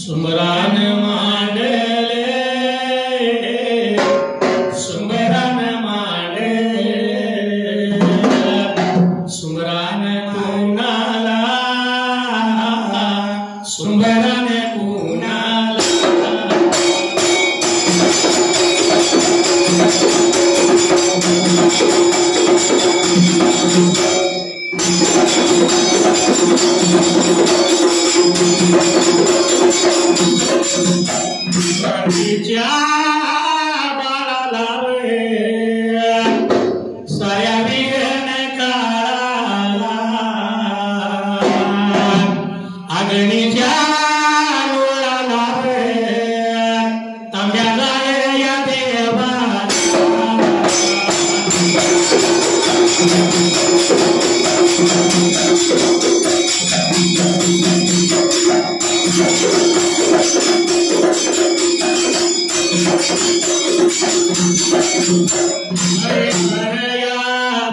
सुमरान मांडले सुमरान मांडले सुमरान कुणाला सुमरान कुणाला तिच्या बाळाला साया विघ्न काळाला अग्नीच्या डोळाला तांब्याला या देवाला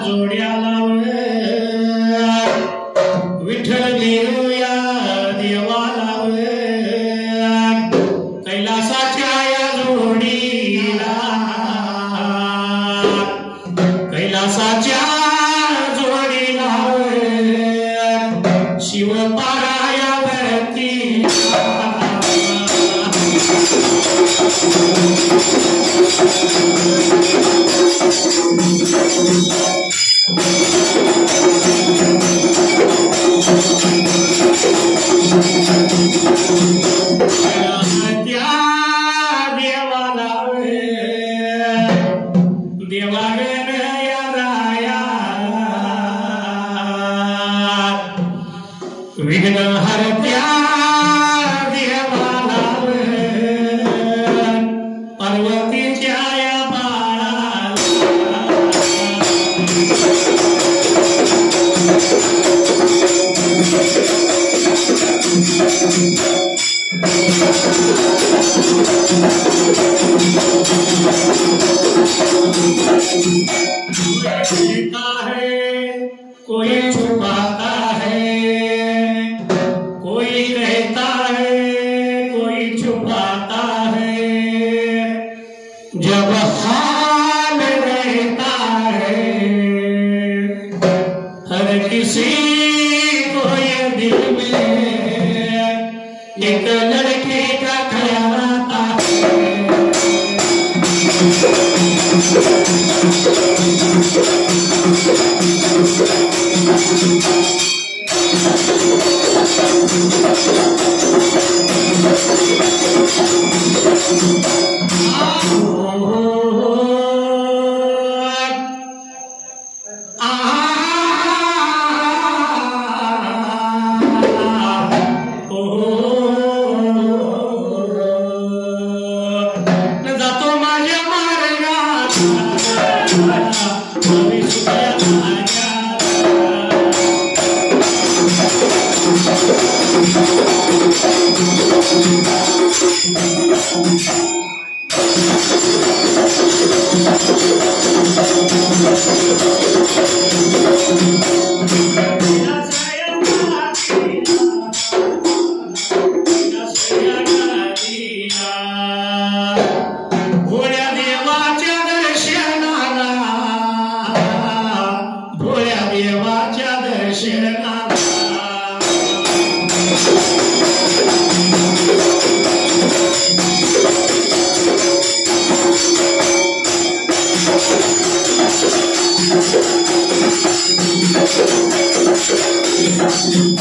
जोड्याला विठ्ठल देऊया देवाला कैलासाच्या या जोडीला कैलासाच्या जोडीला शिवपारायावरती देवागण या राया विघ्न हरत्या देवाला पार्वतीच्या या कोई छुपाता है कोई कहता है कोई छुपाता है जब हाल रहता है हर किसी को ये दिल में एक लड़की का ख्याल आता है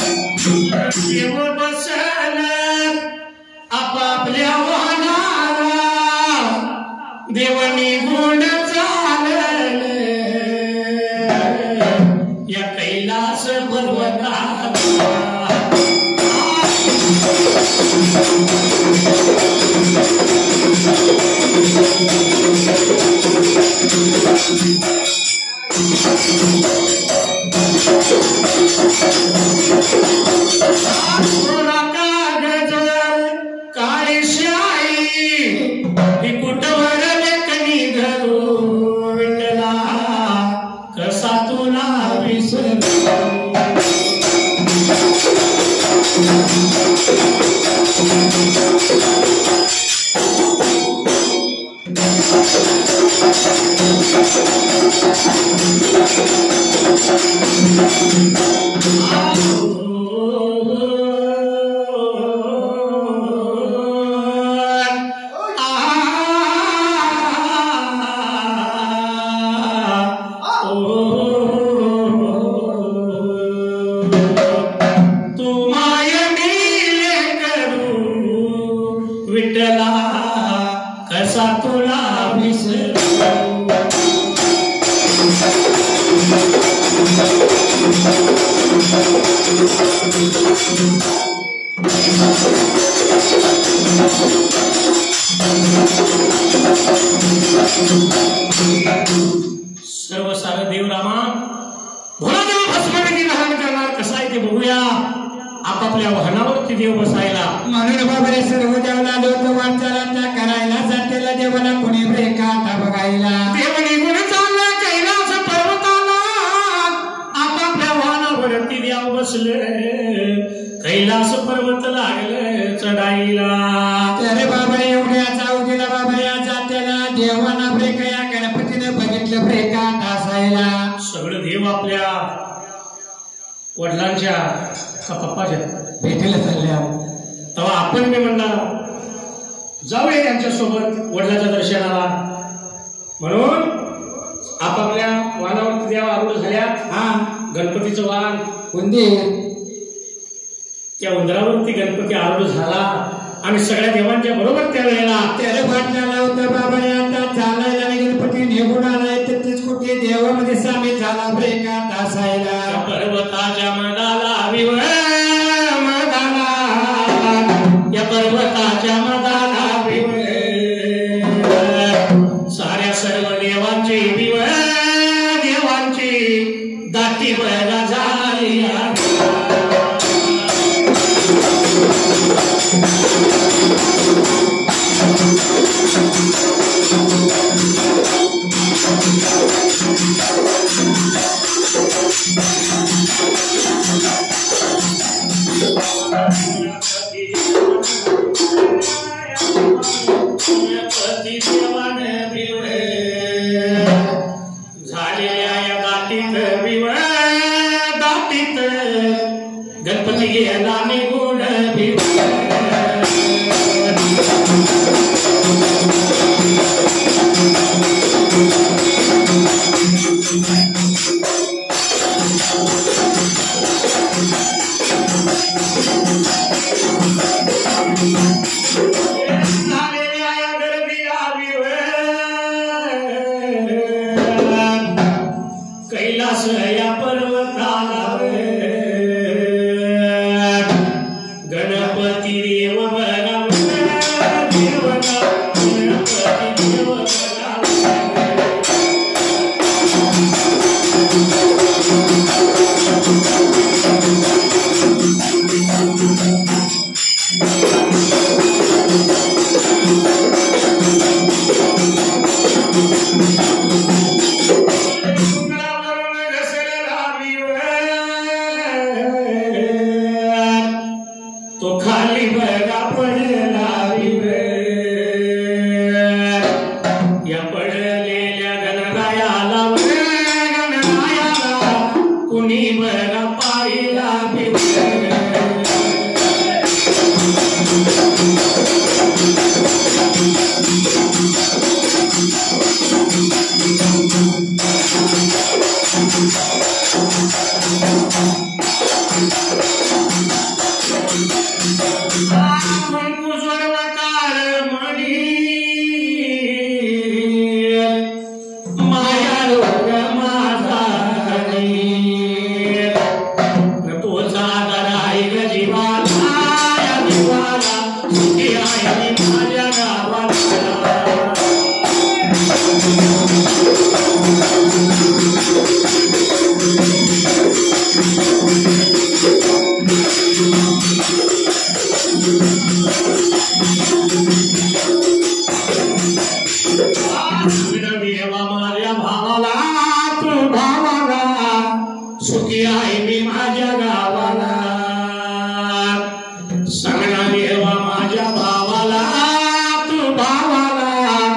देव बसल आपापल्या वाहनाला देवनी गुण चालले या कैलास पर्वताला काळी शाई ही कुठवर लेखनी धरू सर्व सार देव रामा भोला देव भस्मविधी दहन करणार कसा आहे ते बघूया. आपापल्या वाहनावरती देव बसायला म्हणून बाबरे सर्व देवला लोक वाचारांचा करायला जातेला देवाला कोणी ब्रेका आता बघायला. देव निघून चालला कैलास पर्वताला आपापल्या वाहनावरती देव बसले कैलास पर्वत लागले चढाईला. तर बाबरे एवढ्या जाऊ दिला बाबऱ्या जातेला देवाना ब्रेक या गणपतीनं बघितलं ब्रेका तासायला. सगळं देव आपल्या वडिलांच्या का पप्पाच्या भेटीला चालल्या. तेव्हा आपण मी म्हणला जाऊया त्यांच्यासोबत वडिलांच्या दर्शनाला. म्हणून आपापल्या वाहनावरती देव आरूढ झाल्या. हा गणपतीचं वाहन उंदीर त्या उंदरावरती गणपती आरूढ झाला आणि सगळ्या देवांच्या बरोबर त्या वेळेला तेरे भाटण्याला होता बाबा आता चालायला गणपती निघून आलाय. 33 कोटी देवामध्ये सामील झाला ब्रेका तासायला. पर्वताच्या मदाला मदाला या पर्वताच्या मदाला साऱ्या सर्व देवांची देवांची दाटी बळगा झाली. झालेल्या या दाटीत दाटीत गणपती गेला निघून कैलास या पर्वताला गणपती देव तो खाली बघा पडला या पडलेल्या गणरायाला कुणी बघा पाहिला सुखी आहे मी माझ्या गावाला सांगणार देवा माझ्या भावाला तू भावाला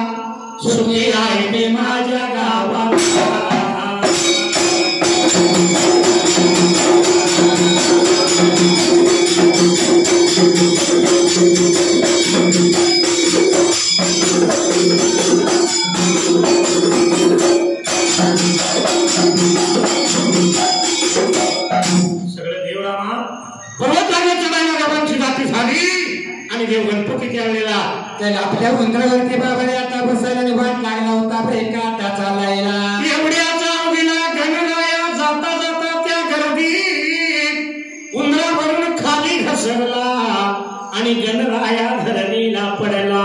सुखी आहे मी माझ्या गावाला सगळे देवरामा पर्वताला चढायला देवांची जाती झाली आणि देव गणपती त्यावेळेला त्याला आपल्या उंदरावरती बाबाने आता बसायला निवांत लागला होता एका ताचा लायला एवढ्याचा अवधीला गणराया जाता जाता त्या गर्दीत उंदरावरून खाली घसरला आणि गणराया धरणीला पडला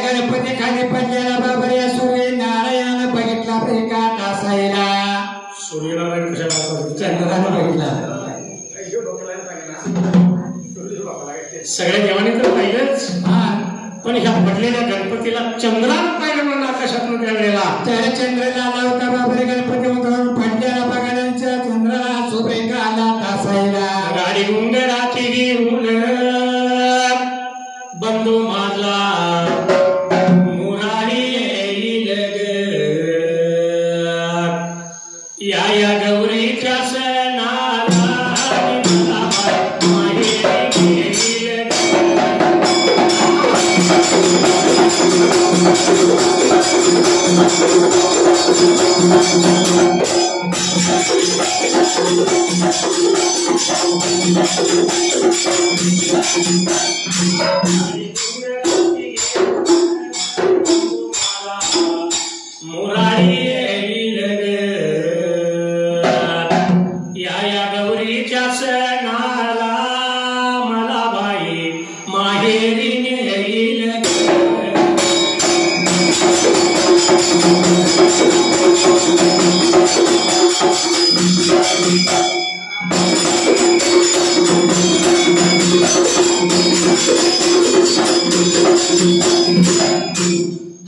गणपती खाली पडलेला बाबा सूर्य नारायण बघितला एका तासायला सूर्यनारायण कशाला चंद्राने बघितला सगळ्या देवाने तर पाहिलंच पण ह्या पडलेल्या गणपतीला चंद्राला पाहिलं म्हणून आकाशातून त्यावेळेला त्याला चंद्राला आला होता बाबरे गणपती म्हणून पडलेला बघायच्या चंद्राला सोबे आला तासायला गाडी गुंगराची घेऊन बंधू माझा मुरारी येईल या गौरीच्या सणाला मुरारी येईल या गौरीच्या सणाला मला बाई माहेरीने येईल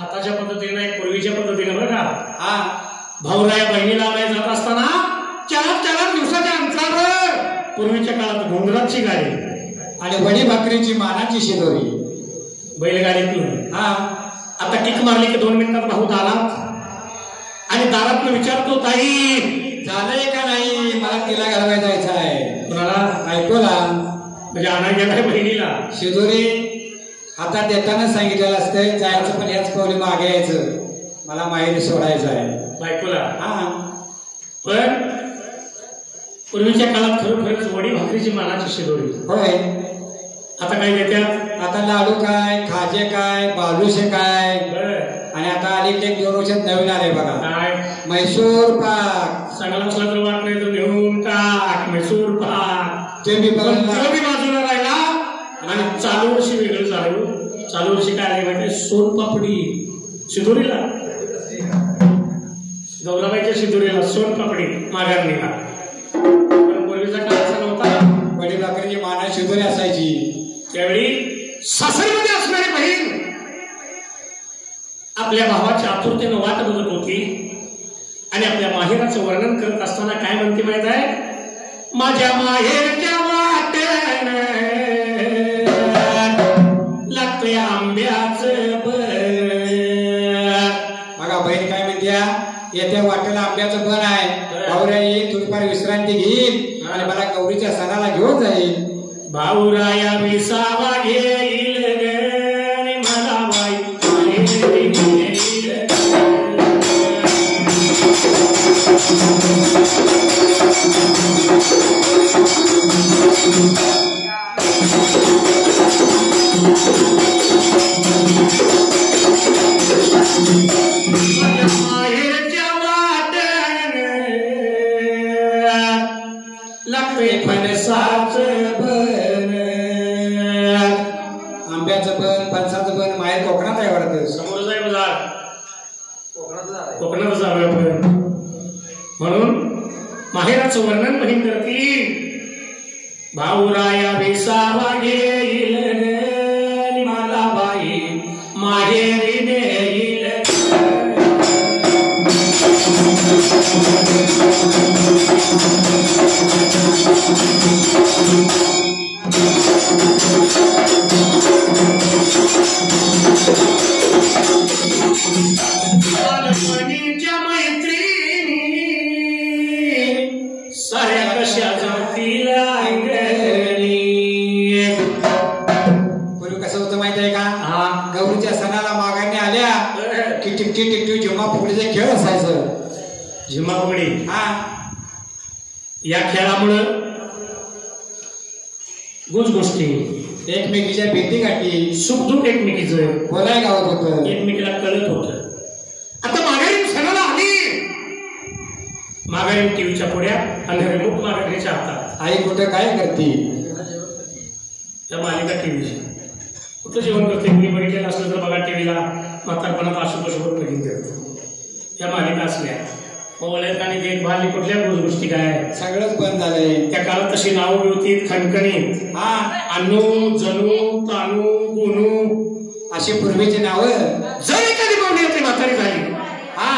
आताच्या पद्धतीने एक पूर्वीच्या पद्धतीने बघा भाऊराया बहिणीला आणायला जात असताना 4 दिवसाच्या अंतरावर पूर्वीच्या काळात घोंगराची गाडी आणि वडी भाकरीची मानाची शिदोरी बैलगाडीतून आता किक मारली की 2 मिनिटात भाऊ दारात आणि दारातून विचारतो ताई झालंय का नाही मला तिला घालवायला जायचं आहे कुणाला ऐकूला म्हणजे आणायला गेलाय बहिणीला शिदोरी हातात देताना सांगितलेलं असतंय जायचं पण याच पावली मागे यायचं मला माहेरी सोडायचं आहे बायकोला पण पूर्वीच्या काळात खरोखरच वडी भाकरीची मानाची शिदोरी होय आता काय देतात आता लाडू काय खाजे काय बालुशे काय आणि आता अलीकडे 2 वर्षात नवीन आले बघा काय मैसूर पाक चांगला असला तर वाट नाही तर नेऊन टाक मैसूर पाक ते मी बाजूला राहिला आणि चालू वर्षी वेगळं झालं चालू वर्षी काय आले माहिती सोनपापडी शिदोरीला गौराबाईच्या शिदोरीला सोनपापडी माघारणीला पण पूर्वीचा काळ असा नव्हता वडी भाकरीची माना शिदोरी असायची त्यावेळी सासरीमध्ये असणारी बहीण आपल्या भावाच्या आतुरतेनं वाट बघत होती आणि आपल्या माहेराचं वर्णन करत असताना काय म्हणते माहित आहे माझ्या माहेरच्या वाट्यानं लागतंय आंब्याचं बघा बहीण काय म्हणत्या येत्या वाटेला आंब्याचं बन आहे भाऊराया येईल थोडीफार विश्रांती घेईल आणि मला गौरीच्या सणाला घेऊन जाईल भाऊराया विसावा घेईल आणि मला बाई माहेरच्या वाट्यानं लागते फणसाचं बन आंब्याचं बन फणसाचं बन माहेर कोकणात आहे वाटतं समोर जाय बाजार कोकणातच जाऊया आपण म्हणून माहेराचं वर्णन बहीण करती भाऊराया विसावा घेईल मला बाई माहेरी नेईल पूर्वी कसं होतं माहिती आहे का? हा. गौरीच्या सणाला मागाने आल्या की टिकटी टिकटी झिम्मा फुगडीचे खेळ असायचं. झिम्मा फुगडी हा, या खेळामुळं गोष्टी एकमेकीच्या भेटी गाठी सुखदुःख एकमेकीचं बोलाय गावत होतं. एकमेकीला कळत होत. आता माघारी सणाला आली. माघारी टीव्हीच्या पुढ्या आणि रिमोट माघारीच्या हातात. आई कुठं काय करते? त्या मालिका टीव्हीची कुठं जेवण करते. मी बघितलेलं असलं तर बघा टीव्हीला म्हातारपणात आशुतोषवर बघितलं. या मालिका असल्या ओळख आणि देखभाल कुठल्या गोष्टी काय सगळंच बंद झालंय. त्या काळात तशी नावं मिळतील खणखणीत. हा, अनु जनू तानू गुनू अशी पूर्वीची नावं. जर एखादी पाहुणी ती म्हातारी झाली, हा,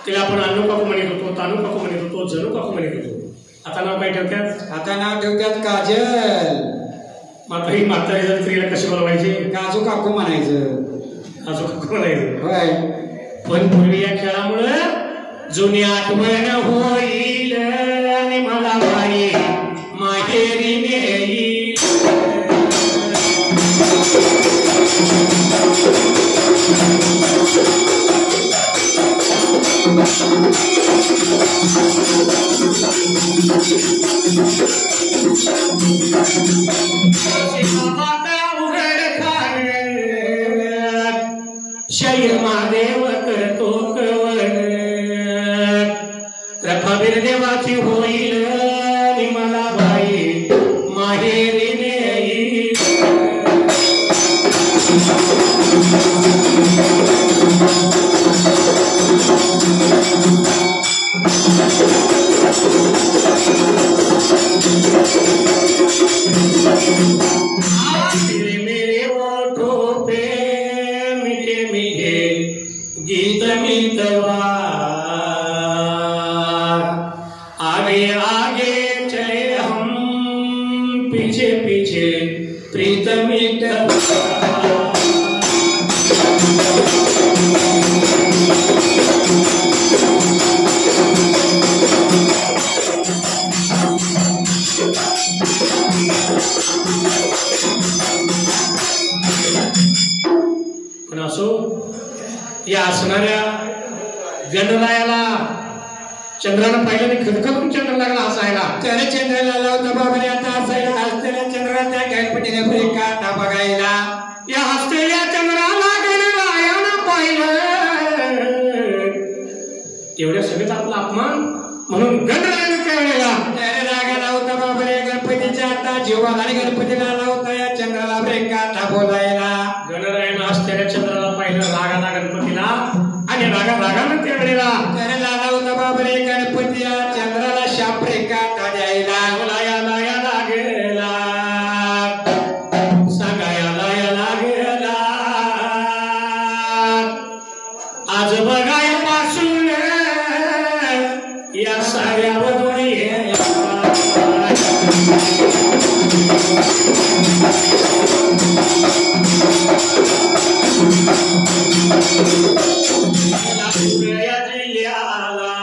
तिला आपण अनु काकू म्हणत होतो, तानू काकू म्हणत होतो, जनू काकू म्हणत होतो. आता नाव काय ठेवतात? आता नाव ठेवतात काजल. मात्र ही म्हातारी जर स्त्रीला कशी बोलवायची? काजू काकू म्हणायचं. काजू काकू म्हणायचं. होय. पण पूर्वी या खेळामुळं जुनी आठवण होईल आणि मला बाई माहेरी नेईल. शैर महादेव करतो कवन कृपाबीर देवाची होईल आणि मला बाई माहेरी नेईल. मेरे ओठों पे मीठे मीठे गीत मितवा आगे आगे चले हम पीछे पीछे प्रीत मितवा. पण असो या असणाऱ्या गणरायाला चंद्रानं पाहिलं आणि खदखदून चंद्र लागला हसायला. त्याने चंद्राला लावता बाबाने आता हसायला. हसतेल्या चंद्राला त्या गणपतीने ब्रेका बघायला. या हसतेल्या चंद्राला गणरायानं पाहिलं. एवढ्या सगळ्यात आपला अपमान म्हणून गणरायानं केलेला. त्याने रागाला होता बाबाने गणपतीच्या आता जीवाला आणि गणपतीला लावता या चंद्राला ब्रेका बोलायला. गणरायानं हसतेल्या चंद्राला पाहिलं रागाला गणपतीला आणि रागानं त्यावेळेला त्याने लाला होता बाबाने गणपतीला चंद्राला शाप ब्रेका द्यायला. बोलायला या लागेला सांगायला या लागेला. आज बघायपासून या साऱ्यावर जिल्ह्याला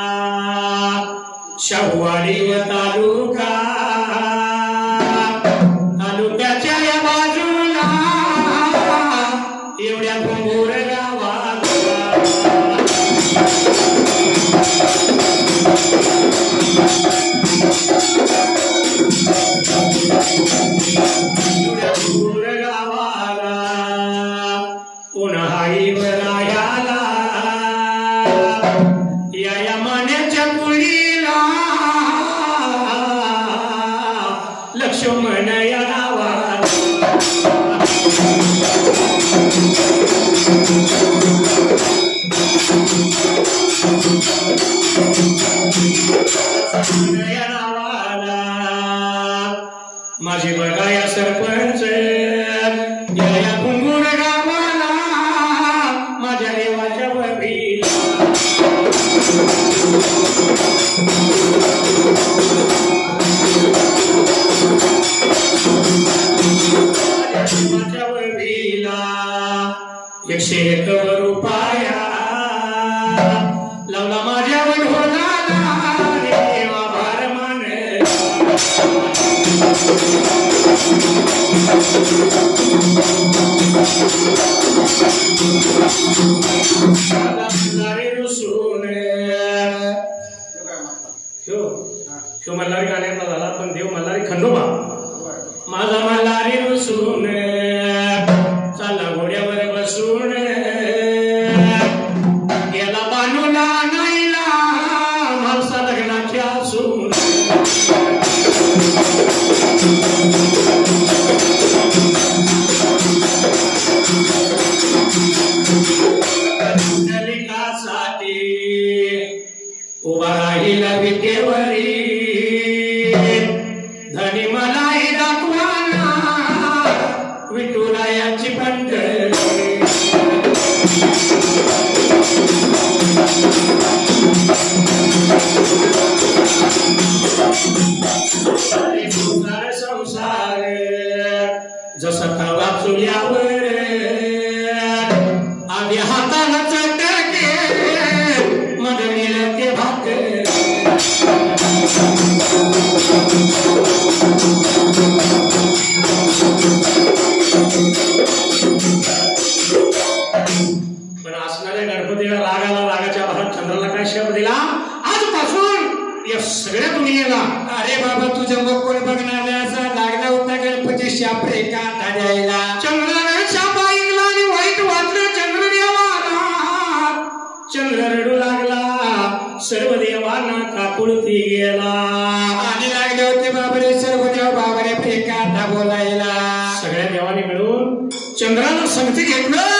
शाहूवाडी तालुका तालुक्याच्या या बाजूला एवढ्या भंगूर गावात गावाला उन्हाळीवर राहायला या मान्याच्या कुळीला लक्ष्मण या गावाला माझे बघा या सरपंच या घुंगूर गावाला माझ्या देवाच्या बघीला माझ्या बघीला 101 रुपया लावला माझ्या वडोला देवा भार मान ह्यो मल्हारी गाण्याचा झाला पण देव मल्हारी खंडोबा माझा मल्हारी रुसून चालला घोड्यावर बसून गेला बानूला नाहीला मालसा लग्नाच्या सून दलितासाठी उभा राहिला विटेवरी धनी मलाही दाखवाना विठुरायाची पंढरी संसार जसा तवा चुल्यावर आधी हाताला चटके मग नेलं ते भाकर पण असणाऱ्या गणपतीला रागाला रागाच्या भागात चंद्राला काय शाप दिला आजपासून या सगळ्या दुनियेला अरे बाबा तुझ्या मुखवर बघणाऱ्या असा लागला होता गणपती शाप रे का द्यायला चंद्राने शाप ऐकला आणि वाईट वाटलं चंद्रदेवाला चंद्र रडू लागला सर्व देवांना काकुळती गेला आणि लागले होते बाबरे सर्व देव बाबरे प्रेका बोलायला सगळ्या देवाने मिळून चंद्राला संगती घेतलं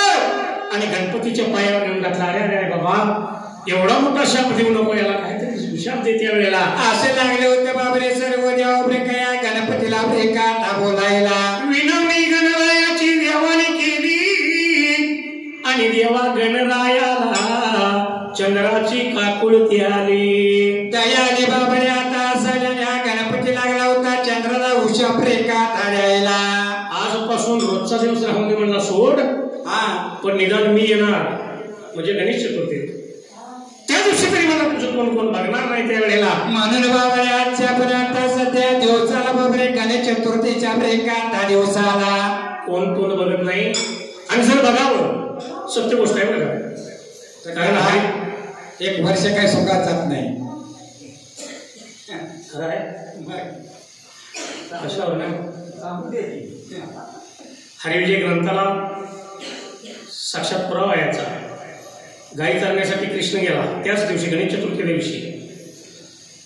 आणि गणपतीच्या पायावर नेऊन घातला अरे अरे बाबा एवढा मोठा शाप देऊ नको याला काहीतरी शाप देते वेळेला असे लागले होते बाबरे सर्व देव प्रेका गणपतीला प्रेका बोलायला विनवणी गणरायाची देवाने केली आणि देवा गणरायाला चंद्राची काकुळती आली दयाली बाबरे आता सगळ्या गणपती लागला होता चंद्राला उशा प्रेका द्यायला आजपासून रोजचा दिवस राहून दे म्हणला सोड हा पण निदान मी येणार म्हणजे गणेश चतुर्थी त्या दिवशी तरी मला तुझं कोण कोण बघणार नाही त्या वेळेला म्हणून बाबरे आजच्या पर्यंत सध्या दिवसाला बाबरे गणेश चतुर्थीच्या प्रेका दिवसाला कोण कोण बघत नाही आणि जर बघावं सत्य गोष्ट आहे बघा कारण आहे एक वर्ष काही सुखात जात नाही खरं आहे अशावर नाही हरिविजय ग्रंथाला साक्षात पुरावा याचा गाई चालण्यासाठी कृष्ण गेला त्याच दिवशी गणेश चतुर्थी दिवशी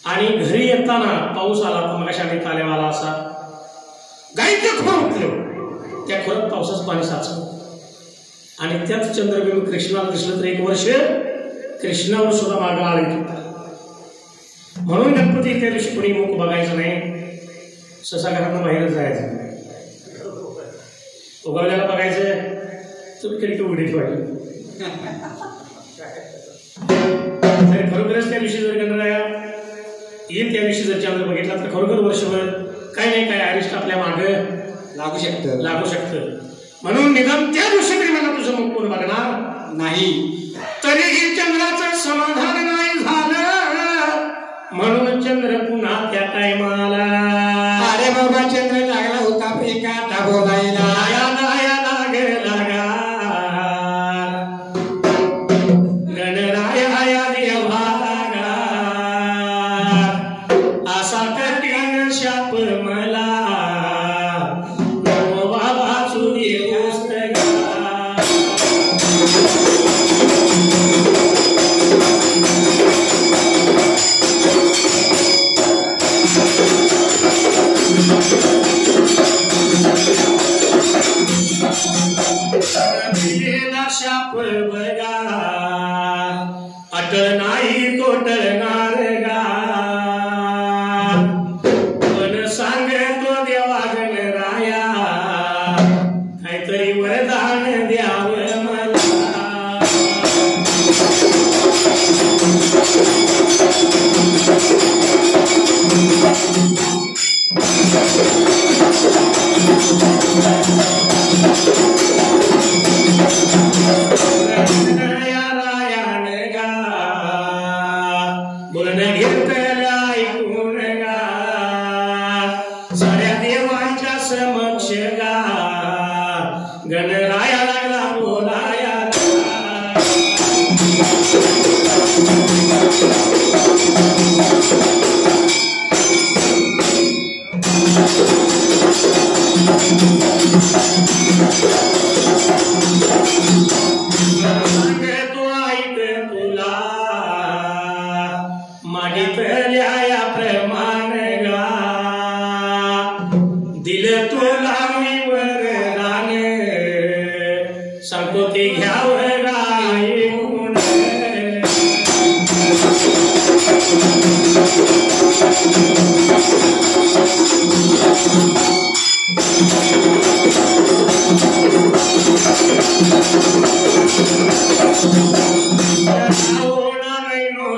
आणि घरी येताना पाऊस आला तर मग आम्ही ताल्यावाला असा गाईचं खोर उठलं त्या खोरात पावसाचं पाणी साचलं आणि त्याच चंद्रबिंब कृष्णाला दिसलं तर एक वर्ष कृष्णावर सुद्धा मागं आळीत होता म्हणून गणपती त्या दिवशी कोणी मुख बघायचं नाही ससा घरातून बाहेरच जायचं उगवल्याला बघायचं तुम्ही खरी उघडी ठेवायची खरोखरच त्या दिवशी जर गणराया येईल त्या दिवशी जर चंद्र बघितला तर खरोखर वर्षभर काय नाही काय अरिष्ट आपल्या मागं लागू शकतं म्हणून निदान त्या दिवशी तरी मला तुझं मुख कोण बघणार नाही तरीही चंद्राचं समाधान नाही झालं म्हणून चंद्र पुन्हा त्या टायमाला अरे बाबा चंद्र लागला होता प्रेका बोलायला शाप बघा अटळ नाही तो टळणार गा पण सांगतो देवा गणराया काहीतरी वरदान द्यावं मला समक्ष गा सांगतो ते घ्यावं गाई गुण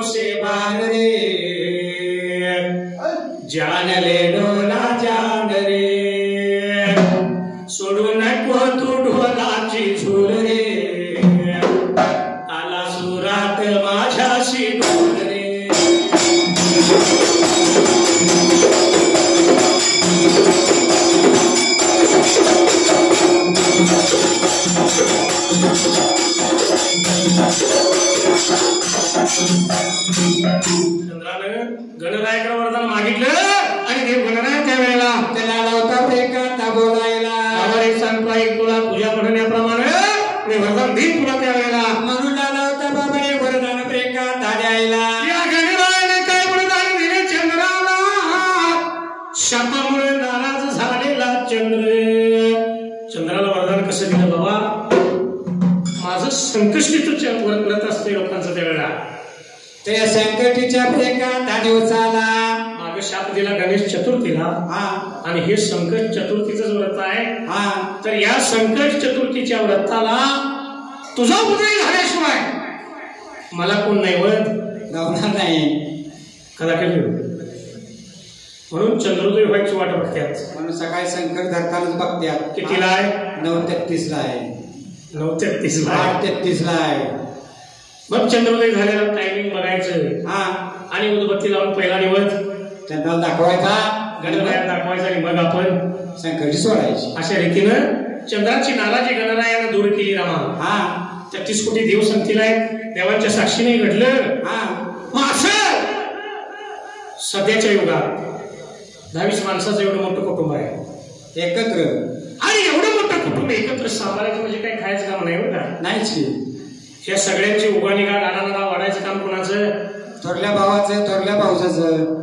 से बान रे जान ले डोला जान रे सोडू नको तू ढोलाची झूल रे आला सुरात माझ्याशी ढोल रे चंद्रानं गणरायाकडे वरदान मागितलं आणि देव गणराय त्यावेळेला त्याला लावता एकांता बोलायला सांगतो तुला तुझ्या म्हणण्याप्रमाणे मी वरदान देईन तुला त्यावेळेला म्हणून लावता बाबाने वरदान एकांता द्यायला या गणरायाने काय वरदान दिले चंद्राला शापामुळे नाराज झालेला चंद्राला वरदान कसं दिलं बाबा माझं संकष्टी तुझ्या व्रत असते लोकांचं त्यावेळेला ते संकटीच्या एकांता दिवसाला मागे शाप दिला गणेश चतुर्थीला आणि हे संकट चतुर्थीचं व्रत आहे तर या संकट चतुर्थीच्या व्रताला तुझा उदय झाल्याशिवाय मला कोण नैवेद्य गावणार नाही कदा केली म्हणून चंद्रोदय व्हायची वाट बघतात म्हणून सकाळी संकट धरतानाच बघतात कितीला आहे 9:33 ला आहे 9:33 ला 8:33 ला आहे मग चंद्रोदय झालेला टायमिंग बघायचं आणि उदबत्ती लावून पहिला निवड चंद्राला दाखवायचा गणरायाला दाखवायचा आणि मग आपण संकटी सोडायची अशा रीतीनं चंद्राची नाराजी गणरायानं दूर केली रामा 33 कोटी देव संगतीला आहेत देवांच्या साक्षीने घडलं मग असं सध्याच्या युगात 22 माणसाचं एवढं मोठं कुटुंब आहे एकत्र आणि एवढं मोठं कुटुंब एकत्र सांभाळायचं म्हणजे काय खायचं काम नाही बरं का नाहीच या सगळ्यांची उगानिगा गाणारा वाढायचं काम कोणाचं थोरल्या भावाचं थोरल्या भाऊचं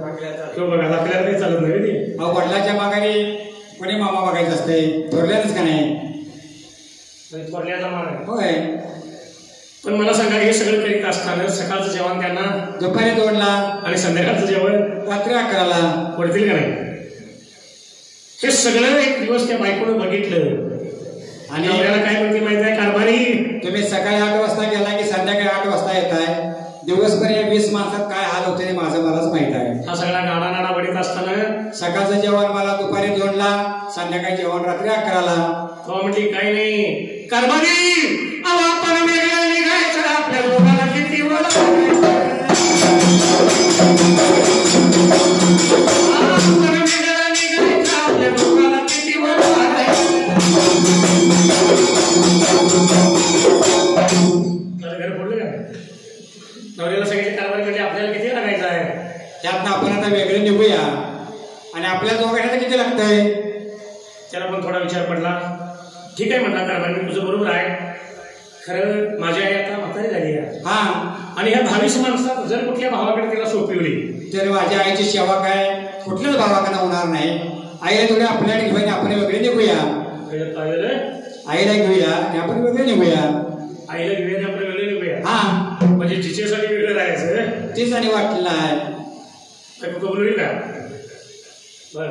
बघा आपल्याला काही चालत नाही ते वडिलाच्या मागाने कोणी मामा बघायचं असते थोरल्याच का नाही थोरल्याचा मान आहे होय पण मला सांगा हे सगळं करीत असताना सकाळचं जेवण त्यांना दुपारी 2ला आणि संध्याकाळचं जेवण रात्री 11ला पडतील का नाही हे सगळं एक दिवस त्या बायकोनं बघितलं आणि आपल्याला काय म्हणते माहिती आहे कारभारी तुम्ही सकाळी 8 वाजता गेला की संध्याकाळी 8 वाजता येताय दिवसभर या 20 माणसात काय हाल होते माझं मलाच माहित आहे हा सगळा गाडा नाडा बडीत असताना सकाळचं जेवण मला दुपारी 2ला संध्याकाळी जेवण रात्री 11ला तो म्हटली काही नाही कारभारी आपण वेगळं निघायचं आपल्या लोकांना किती नवऱ्याला सगळ्याची कारभारी म्हणजे आपल्याला किती लागायचं आहे त्यातनं आपण आता वेगळे निघूया आणि आपल्या दोघांना किती लागतंय त्याला पण थोडा विचार पडला ठीक आहे म्हटला कारभारी मी तुझं बरोबर आहे खरं माझी आई आता म्हातारी झाली आहे आणि ह्या 22 माणसात जर कुठल्या भावाकडे तिला सोपविली तर माझ्या आईची सेवा काय कुठल्याच भावाकडे होणार नाही आईला थोडी आपल्याला घेऊया आपण वेगळे निघूया आईला घेऊया आणि आपण वेगळे निघूया आईला घेऊया आपण वेगळे निघूया म्हणजे जिचेसाठी वेगळं राहायचं तेच आणि वाटलेलं आहे कबूल होईल का बर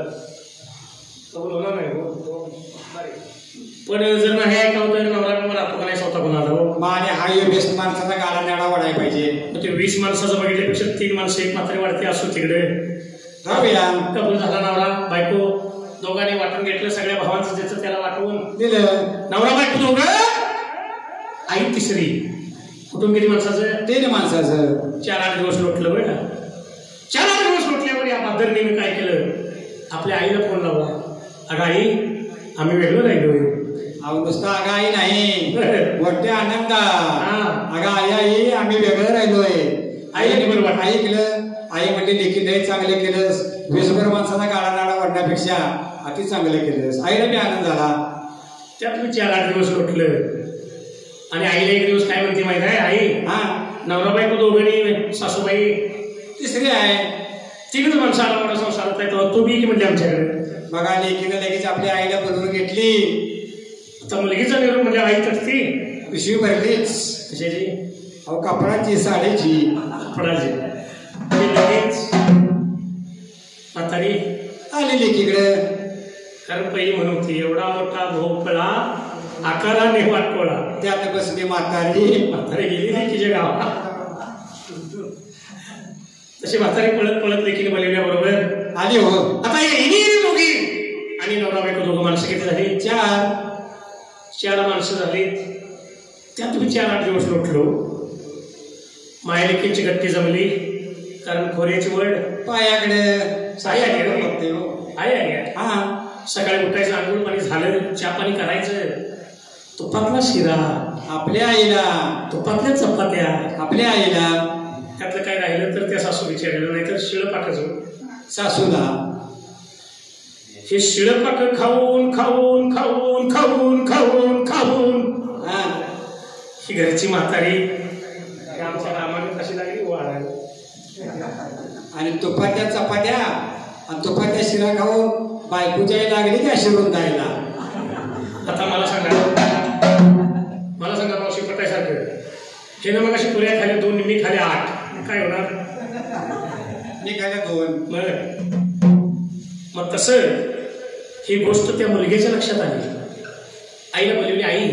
कबूल होणार नाही पण जर नाही ऐकावं तर नवरा राहतो का नाही स्वतः कोणाला आणि हा बेस्ट माणसाचा गाडा नाडा वाढायला पाहिजे ते 20 माणसाचं बघितल्यापेक्षा 3 माणसं एक मात्र वाढते असो तिकडे जाऊया कबूल झाला नवरा बायको दोघांनी वाटून घेतलं सगळ्या भावांचं ज्याचं त्याला वाटून दिलं नवरा बायको दोघं आई तिसरी कुटुंब किती माणसाचं 3 माणसाचं 4-8 दिवस लोटलं बरं का 4-8 दिवस लोटल्यावर या बादरने काय केलं आपल्या आईला फोन लावला अगं आई आम्ही वेगळं राहिलो अहो नुसता अगं आई नाही मोठ्या आनंदा अगं आई आम्ही वेगळं राहिलोय आईने बरोबर ऐकलं आई म्हणजे देखील लय चांगलं केलंस 20 माणसाचा गाडा नाडा वाढण्यापेक्षा अति चांगलं केलंस आईला बी आनंद झाला त्यात मी 4-8 दिवस लोटलं आणि आईला एक दिवस काय म्हणते माहिती आहे आई नवरा बायको दोघांनी सासूबाई तिसरी आहे 3 माणसं आला मोठा संसारात आहे तो बी की म्हणजे आमच्याकडे बघा लेकीनं लगेच आपल्या आईला बोलवून घेतली आता मुलगीचा निरोप म्हणजे आई तटती पिशवी भरलीच कशाची अहो कपडाची साडीची कपडाची आणि लगेच म्हातारी आली लेकीकडे कारण पहिली म्हणून होती एवढा मोठा भोपळा आकाराने वाटकोळा त्यात बसली म्हातारी म्हातारी गेली लेकीच्या गावात तशी म्हातारी पळत पळत लेकीने बोलवल्याबरोबर आली हो आता येणी दोघी आणि नवरा बायको दोघं माणसं किती झाली चार माणसं झाली त्यात तुम्ही 4-8 दिवस लोटलो माया लेकींची गट्टी जमली कारण खोऱ्याची वड पायाकडे हा सकाळी उठायचं आंघोळ पाणी झालं चहा पाणी करायचं तुपातला शिरा आपल्या आईला तुपातल्या चपात्या आपल्या आईला त्यातलं काय राहिलं तर त्या सासू विचारलं नाही तर शिळं पाकाचं सासूला हे शिळं पाक खाऊन खाऊन खाऊन खाऊन खाऊन खाऊन ही घरची म्हातारी आमच्या रामाने कशी लागली वाढायला आणि तुपात्या चपात्या आणि तुपात्या शिरा खाऊन बायकोच्या लागली का शिरून जायला आता मला सांगा मावशी पटायसारखं हे ना मग अशी पुऱ्या खाल्या 2 मी खाल्या 8 काय होणार मी खाल्या 2 मग तसं ही गोष्ट त्या मुलगीच्या लक्षात आली आईला बोलवली आई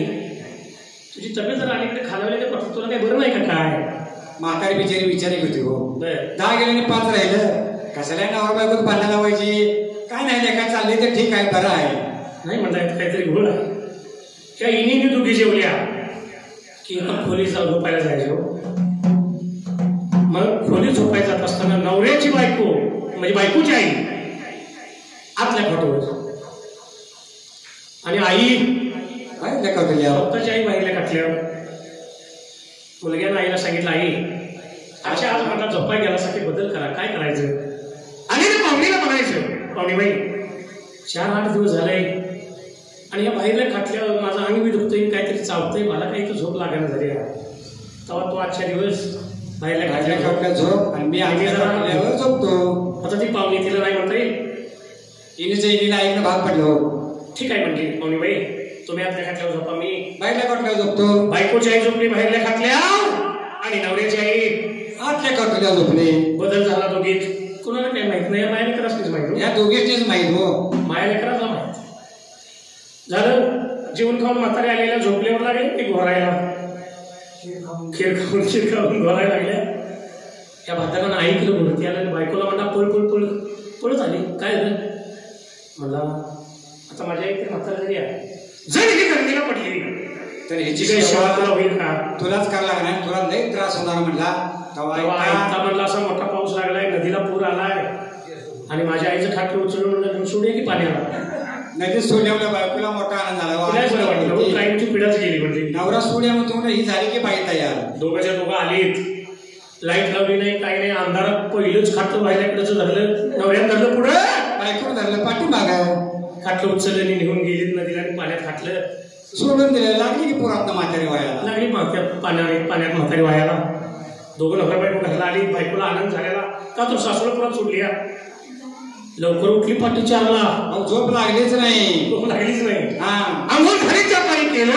तुझी तब्येत जर अलीकडे खालावली तर पटत तुला काय बरं नाही का काय म्हातारी बिचारी विचारी होती हो 10 गेले 5 राहिलं कशाला नवरा बायकोत भांडण लावायची काय नाही लेखा चालली तर ठीक आहे बरं आहे नाही म्हणतायत काहीतरी घोळ आहे त्या इनीने दोघी जेवल्या की खोली जाऊ झोपायला जायचो मग खोली झोपायला जात असताना नवऱ्याची बायको म्हणजे बायकोची आई आतल्या खोटवर आणि आई स्वतःची आई बाहेरल्या काटल्यावर मुलग्यानं आईला सांगितलं आई अच्छा आज मला झोपाय गेल्यासाठी बदल करा काय करायचं आणि पाहुणीला म्हणायचं पाहुणीबाई 4-8 दिवस झाले आणि या बाहेरल्या काटल्यावर माझं अंग बी दुखतंय काहीतरी चावतंय मला काही तर झोप लागणार झाली तेव्हा तो आजच्या दिवस बाहेरल्या काटल्या झोप आणि मी आम्ही जरा झोपतो आता ती पाहुणी तिला नाही म्हणता येईल इनीला ऐकणं भाग पडलो ठीक आहे म्हणली पाहुणीबाई तुम्ही आतल्या खाटल्यावर झोपा मी बाहेरल्या काटल्यावर झोपतो बायकोची आई झोपली बाहेरल्या खाटल्या आणि नवऱ्याची आई आतल्या काटल्यावर झोपली बदल झाला दोघीत कुणाला काही माहित नाही माया लेकराच माहित या दोघीच माहित हो माया लेकराचा माहित झालं जेवण खाऊन म्हातारे आलेल्या झोपल्यावर लागले की घोरायला खीर खाऊन घोरायला लागल्या त्या म्हाताऱ्यानं ऐकलं भरती आलं आणि बायकोला म्हणा पळत आली काय झालं मला आता माझ्या एक म्हातारा जरी आहे जर ही गर्दीला पडली तर ह्याची काही सेवा तुला होईल का तुलाच करायला लागणार तुला लई त्रास होणार म्हणला तेव्हा म्हणला असा मोठा पाऊस लागलाय नदीला पूर आलाय आणि माझ्या आईचं खाटलं उचलून सोडूया की पाण्याला नदीत सोडल्यामुळे बायकोला मोठा आनंद झाला काहींची पिढाच गेली म्हणजे नवरा सोड्या म्हणतो ही झाली की बाई तयार दोघांच्या दोघं आलीत लाईट लावली नाही काही नाही अंधारात पहिलंच खाटलं बाहेरकडचं धरलं नवऱ्यानं धरलं पुढं बायकोनं धरलं पाठीमागं खाटलं उचललं निघून गेलीत नदीला आणि पाण्यात खाटलं सोडून दिलं लागली की पुरात म्हातारी वायाला लागली पाण्यात म्हातारी वायाला दोघं नवरा बायको घरला आली बायकोला आनंद झालेला का तो सासूला पुरात सोडली लवकर उठली पाठी 4ला झोप लागलीच नाही झोप लागलीच नाही आंघोळ घरी चहा पाणी केलं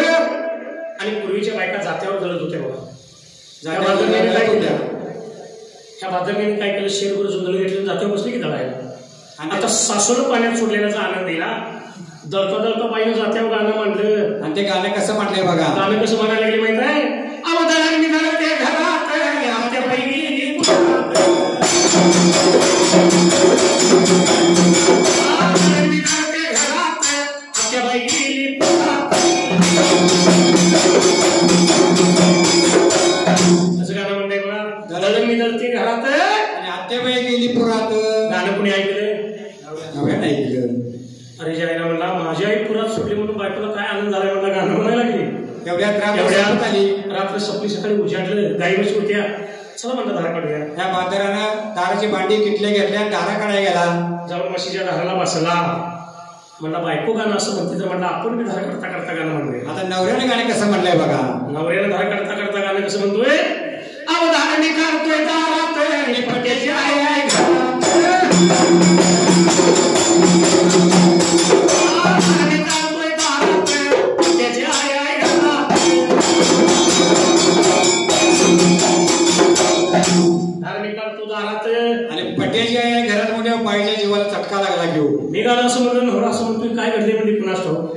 आणि पूर्वीच्या बायका जात्यावर जळत होत्या बघा त्या भादरण्याने काय केलं शेरभर जुंदल घेतलं जात्यावर बसली की दळायला आता सासूला पाण्यात सोडलेल्याचा आनंद दिला दळता बाईनं जात्यावर गाणं म्हणलं आणि ते गाणं कसं म्हटलंय बघा गाणं कसं म्हणायला लागले माहित आहे अवधान ते घरात आमच्या बाई असं गाणं म्हणताय बघा दळण मी दळते घरात आणि आत्याबाई गेली पुरात गाणं कोणी ऐकलं नव्यानं ऐकलं अरे जायला म्हणला माझी आई पुरात सुटली म्हणून बायकोला काय आनंद झालाय म्हणला गाणं म्हणायला लागली एवढ्या रात्र सपली सकाळी उजाडलं गाई बशी होत्या चला म्हणलं धारा काढूया त्या म्हाताऱ्यानं दाराची भांडी किटल्या घेतल्या धारा काढायला गेला जाऊन म्हशीच्या धाराला बसला म्हणला बायको गाणं असं म्हणते तर म्हणलं आपण बी धारा करता करता गाणं म्हणतोय आता नवऱ्याने गाणं कसं म्हणलंय बघा नवऱ्यानं धारा करता करता गाणं कसं म्हणतोय अवधान मी करतोय दारात पट्याची आई आहे घरात निघाला असं म्हणलं नवरा असं म्हणतोय काय घडले म्हणजे पुन्हा ठाऊक.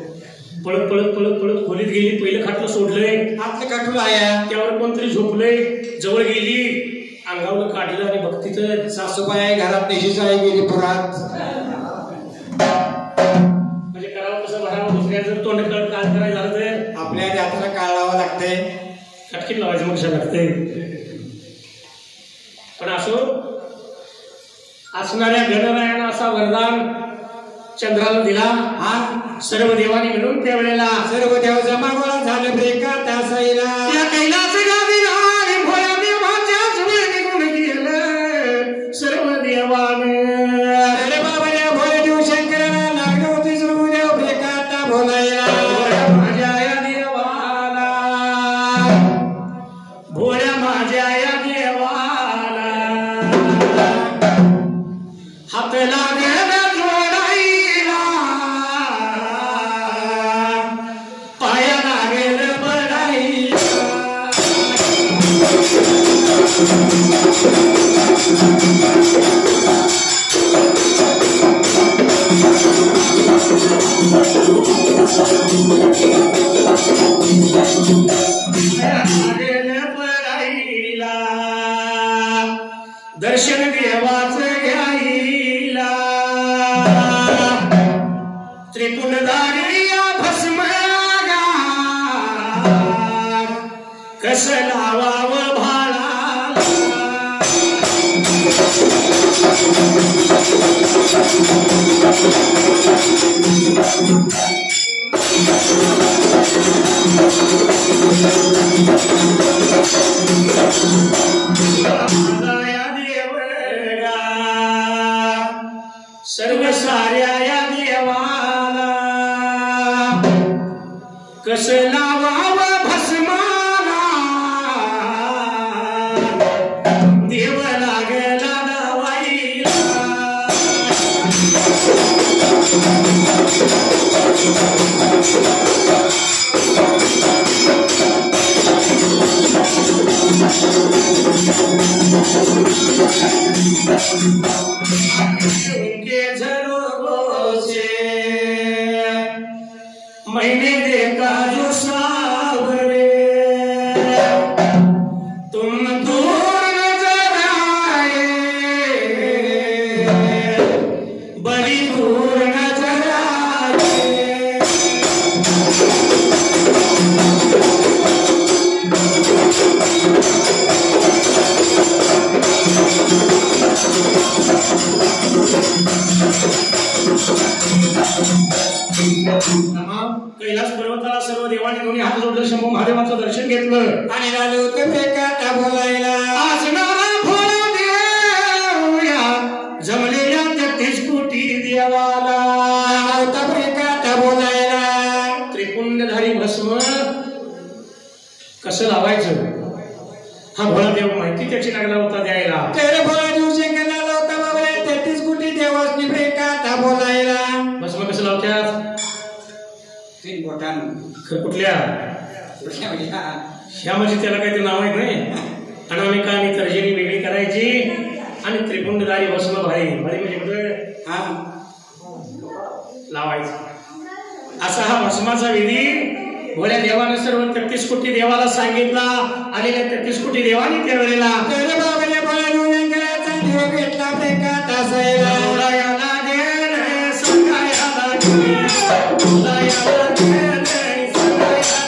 पळत पळत पळत पळत खोलीत गेली. पहिलं खाटलं सोडलंय, आपलं काठूला आया त्यावर कोणतरी झोपलंय. जवळ गेली, अंगावर काढलं आणि बघती तर सासूबाई आहे घरात, निशीच आहे गेली पुरात. म्हणजे करावं कसं भरावं. दुसऱ्या जर तोंड काळ करायचं झालं तर आपल्या हाताला काळ लावावं लागतंय, कटकीत लावायचं मग कशा लागतंय. पण असो असणाऱ्या गणरायानं असा वरदान चंद्राला दिला. हा सर्व देवानी मिळून त्यावेळेला सर्व देव जमा गोळा झालं ब्रेका त्या साईला. त्या कैलास गावीला आणि भोळ्या देवाच्याच वेळ निघून गेलं सर्व देवानं. अरे बाबा रे भोळे देव शंकराला लागलं होते सर्व देव ब्रेका त्या बोलायला. माझ्या या देवाला, भोळ्या माझ्या या देवाला हात लागेल जोडाईला, पाया लागेल बडाईला. लागेल बडाईला, दर्शन देवाचं घ्यायला. त्रिपुंडधारी भस्मगा कसं लावावं भाळाला. या देवगा सर्व साऱ्या या देवाला कसं लावावं भस्माला. देव लागला लावाईला. उनके झरों से मैंने देखा जो सावरे, तुम दूर नजर आए, बड़ी दूर नजर आए. कैलास पर्वताला सर्व देवाने दोन्ही हात जोडले, शंभू महादेवाचं दर्शन घेतलं आणि झालं होतं ब्रेका बोलायला. असणारा भोळा देव या जमलेल्या 33 कोटी देवाला होता ब्रेका बोलायला. त्रिपुंडधारी भस्म कसं लावायचं हा भोळा देव माहिती त्याची लागला होता द्यायला. तेरे भोळा देव शंकराला होता बाबा 33 कोटी देवासनी ब्रेका बोलायला. भस्म कसं लावतात? 3 बोटानं. कुठल्या ह्या म्हणजे त्याला काही ते नाव आहेत नाही. अनामिका आणि तर्जनी वेगळी करायची आणि त्रिपुंडधारी भस्म भारी भारी म्हणजे कुठं हा लावायचं. असा हा भस्माचा विधी भोळ्या देवानं सर्व 33 कोटी देवाला सांगितला. आलेल्या 33 कोटी देवानी त्यावेळेला तेरे बाबाने भोळा देव शंकराचा देव भेटला ब्रेका तासायला. उडायाला गेले सकाळला गेले, उडायाला गेले सकाळला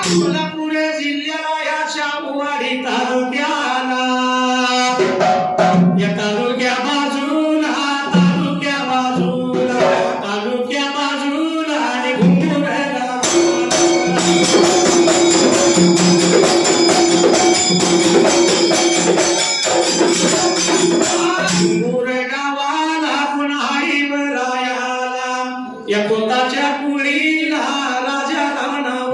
सोलापूर जिल्ह्याला या शाहूवाडी तालुक्याला या तालुक्या बाजूला आणि घुंगुरला गावाला पुन्हा रायाला या कोताच्या कुळीला राजाला नाव.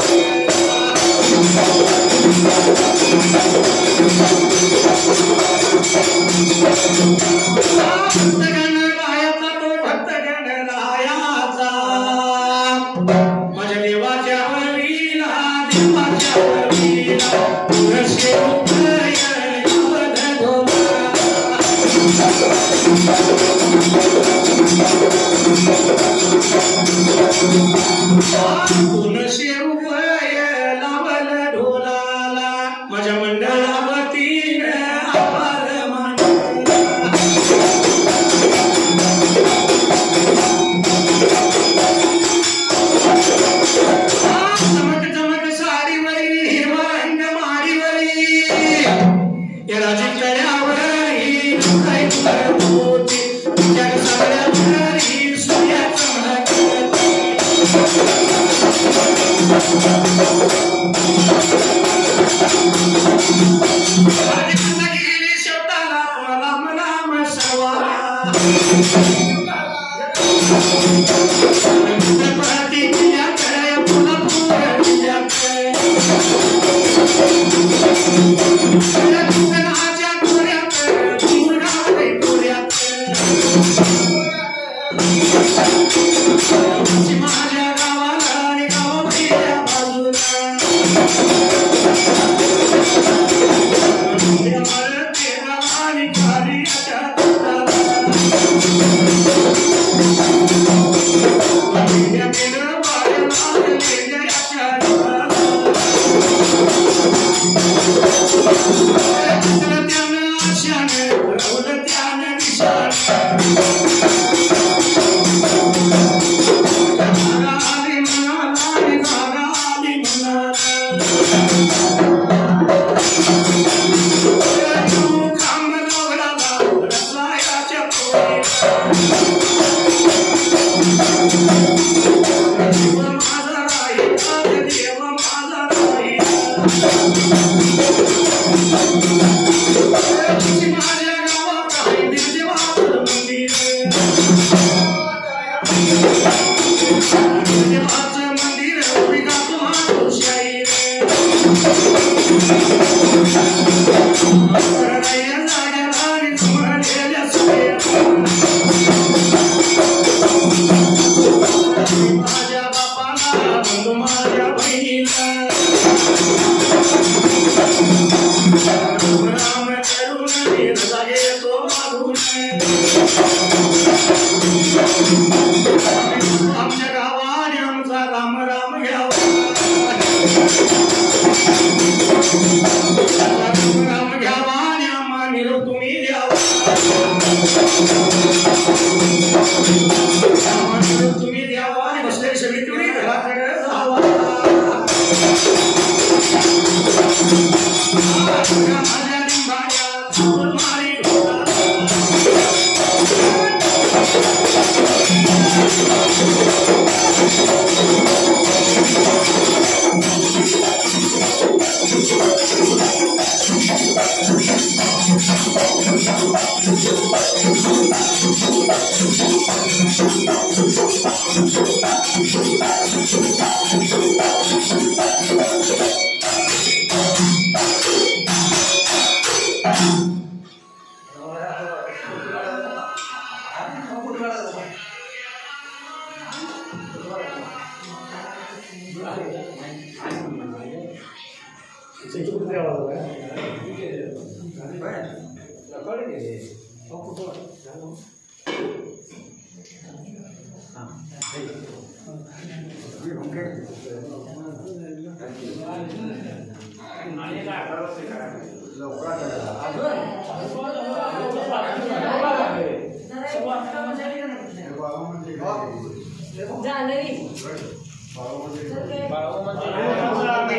गणरायाचा तो भक्त गणरायाचा माझ्या देवाच्या वरीला तुळशी रुपये लावल ढोलाला माझ्या मंडळावतीने आभार मानला चमक चमक साडीवरी हिरवा रंग माडीवरी या राजकळ्यावरी काही होती जग सगळ्यावरी सूर्या चमकती गेली शब्दाला राम राम सर्वाला माझ्या गावाला आणि गावाच्या आमच्या गावाने आमचा राम राम घ्यावा राम घ्यावा आणि आम्हा निरोप तुम्ही द्यावा निरोप तुम्ही द्यावा आणि बसलेली सगळी तुम्ही घराकडे जावा माझ्या लिंबाड्या चूल मारी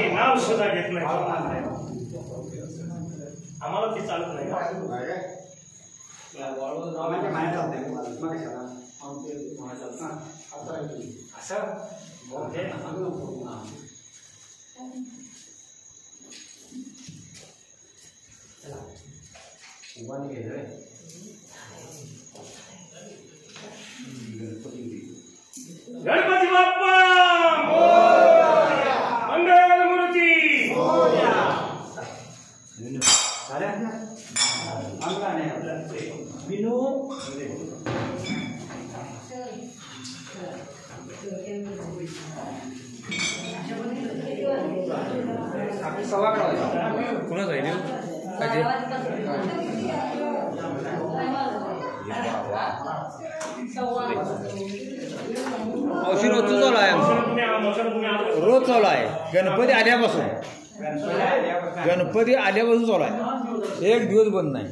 नाव सुद्धा घेत नाही आम्हाला ते चालत नाही गणपती बाप्पा मंगल मूर्ती कोणाच आहे औषध रोजचं चालू आहे रोज चालू आहे गणपती आल्यापासून चालू आहे एक दिवस बंद नाही